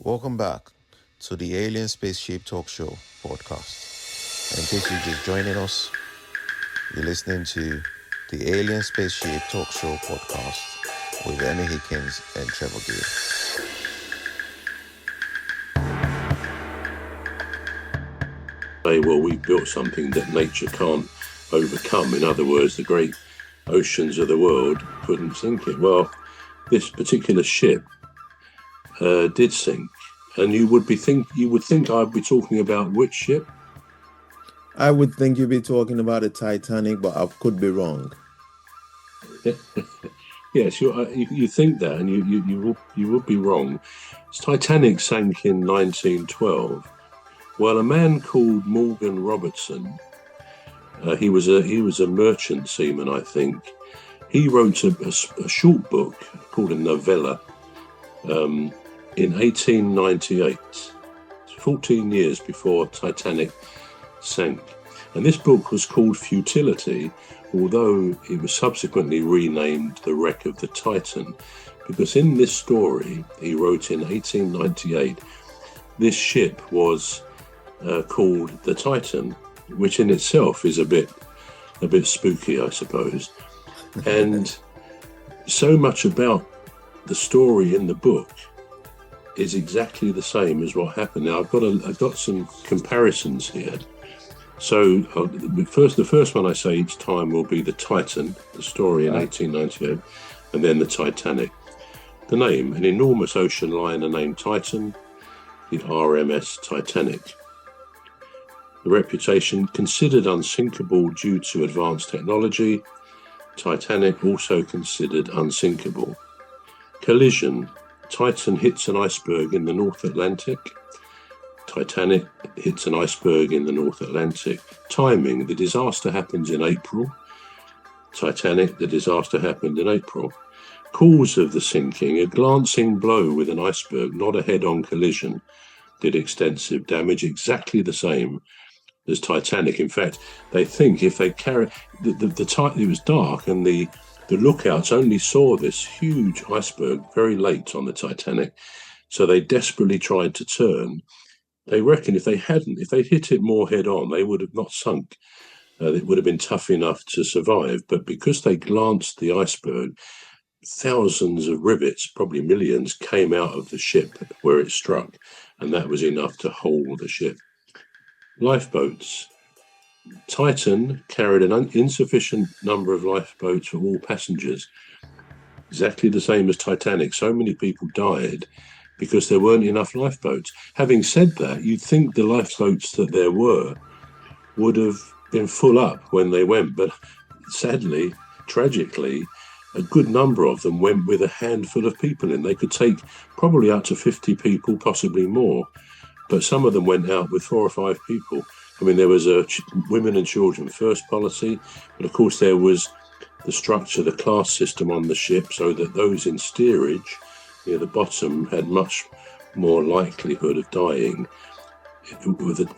Welcome back to the Alien Spaceship Talk Show podcast. And in case you're just joining us, you're listening to the Alien Spaceship Talk Show podcast with Emmy, Hikins, and Trevor. Well, we've built something that nature can't overcome. In other words, the great oceans of the world couldn't sink it. Well, this particular ship did sink, and you would think I'd be talking about which ship? I would think you'd be talking about the Titanic, but I could be wrong. Yes, you think that, and you would be wrong. Titanic sank in 1912. Well, a man called Morgan Robertson, he was a merchant seaman, I think. He wrote a short book called a novella in 1898, 14 years before Titanic sank. And this book was called Futility, although it was subsequently renamed The Wreck of the Titan, because in this story he wrote in 1898, this ship was called the Titan, which in itself is a bit spooky, I suppose. And so much about the story in the book is exactly the same as what happened. Now I've got some comparisons here. So the first one I say each time will be the Titan, the story in 1898, and then the Titanic. The name, an enormous ocean liner named Titan, the RMS Titanic. The reputation, considered unsinkable due to advanced technology. Titanic also considered unsinkable. Collision, Titan hits an iceberg in the North Atlantic. Titanic hits an iceberg in the North Atlantic. Timing, the disaster happens in April. Titanic, the disaster happened in April. Cause of the sinking, a glancing blow with an iceberg, not a head-on collision, did extensive damage, exactly the same as Titanic. In fact, they think if they carry it was dark and the lookouts only saw this huge iceberg very late on the Titanic, so they desperately tried to turn. They reckon if they'd hit it more head on, they would have not sunk. It would have been tough enough to survive. But because they glanced the iceberg, thousands of rivets, probably millions, came out of the ship where it struck, and that was enough to hold the ship. Lifeboats. Titan carried an insufficient number of lifeboats for all passengers. Exactly the same as Titanic. So many people died because there weren't enough lifeboats. Having said that, you'd think the lifeboats that there were would have been full up when they went, but sadly, tragically, a good number of them went with a handful of people in. They could take probably up to 50 people, possibly more, but some of them went out with 4 or 5 people. I mean, there was a women and children first policy, but of course there was the structure, the class system on the ship, so that those in steerage near the bottom had much more likelihood of dying.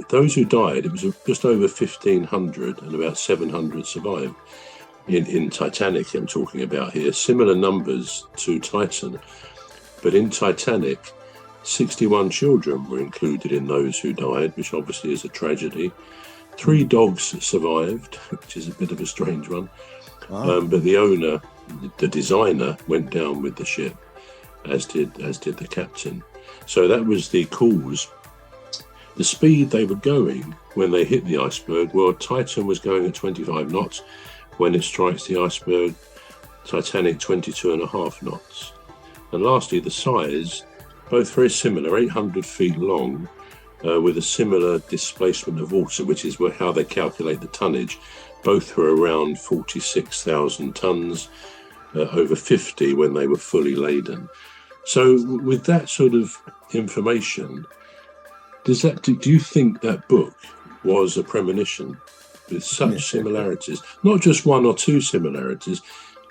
Those who died, it was just over 1,500, and about 700 survived. In Titanic, I'm talking about here, similar numbers to Titan, but in Titanic, 61 children were included in those who died, which obviously is a tragedy. 3 dogs survived, which is a bit of a strange one. Wow. But the owner, the designer, went down with the ship, as did the captain. So that was the cause. The speed they were going when they hit the iceberg, well, Titan was going at 25 knots when it strikes the iceberg, Titanic 22.5 knots. And lastly, the size, both very similar, 800 feet long, with a similar displacement of water, which is how they calculate the tonnage. Both were around 46,000 tons, over 50 when they were fully laden. So with that sort of information, do you think that book was a premonition with such similarities? Not just 1 or 2 similarities,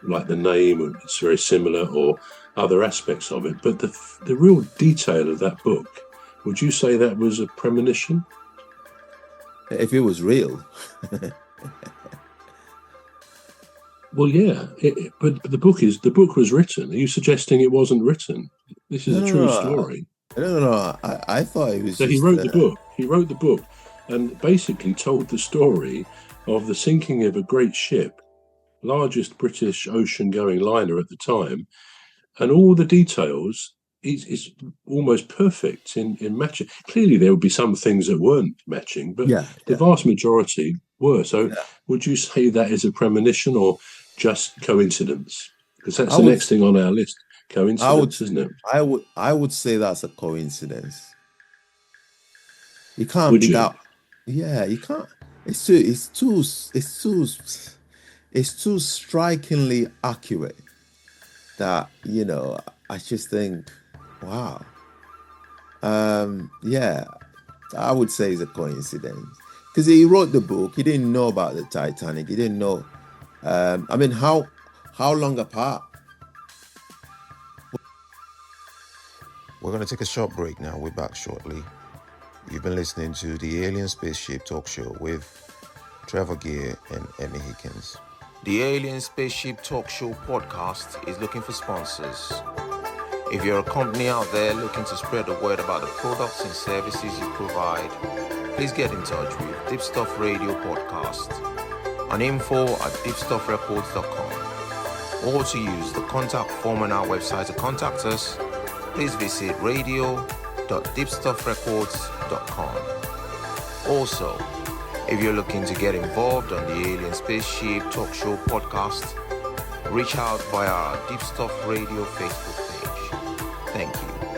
like the name, it's very similar, or other aspects of it, but the real detail of that book, would you say that was a premonition? If it was real. Well, yeah, but the book was written. Are you suggesting it wasn't written? This is a true story. No. I thought it was So he just. wrote the book. He wrote the book and basically told the story of the sinking of a great ship, largest British ocean-going liner at the time, and all the details is almost perfect in matching. Clearly, there would be some things that weren't matching, but Yeah, the yeah, vast majority were. So, yeah. would you say that is a premonition or just coincidence? Because that's I the would, next thing on our list. I would, Coincidence, isn't it? I would say that's a coincidence. It can't Would be you? that. Yeah, you can't. It's too strikingly accurate that, I just think, wow. Yeah, I would say it's a coincidence because he wrote the book. He didn't know about the Titanic. He didn't know. I mean, how long apart? We're going to take a short break now. We're back shortly. You've been listening to the Alien Spaceship Talk Show with Trevor and Emmy Hikins. The Alien Spaceship Talk Show podcast is looking for sponsors. If you're a company out there looking to spread the word about the products and services you provide, please get in touch with Deepstuff Radio Podcast on info@deepstuffrecords.com, or to use the contact form on our website to contact us, please visit radio.deepstuffrecords.com. Also, if you're looking to get involved on the Alien Spaceship Talk Show podcast, reach out via our Deepstuff Radio Facebook page. Thank you.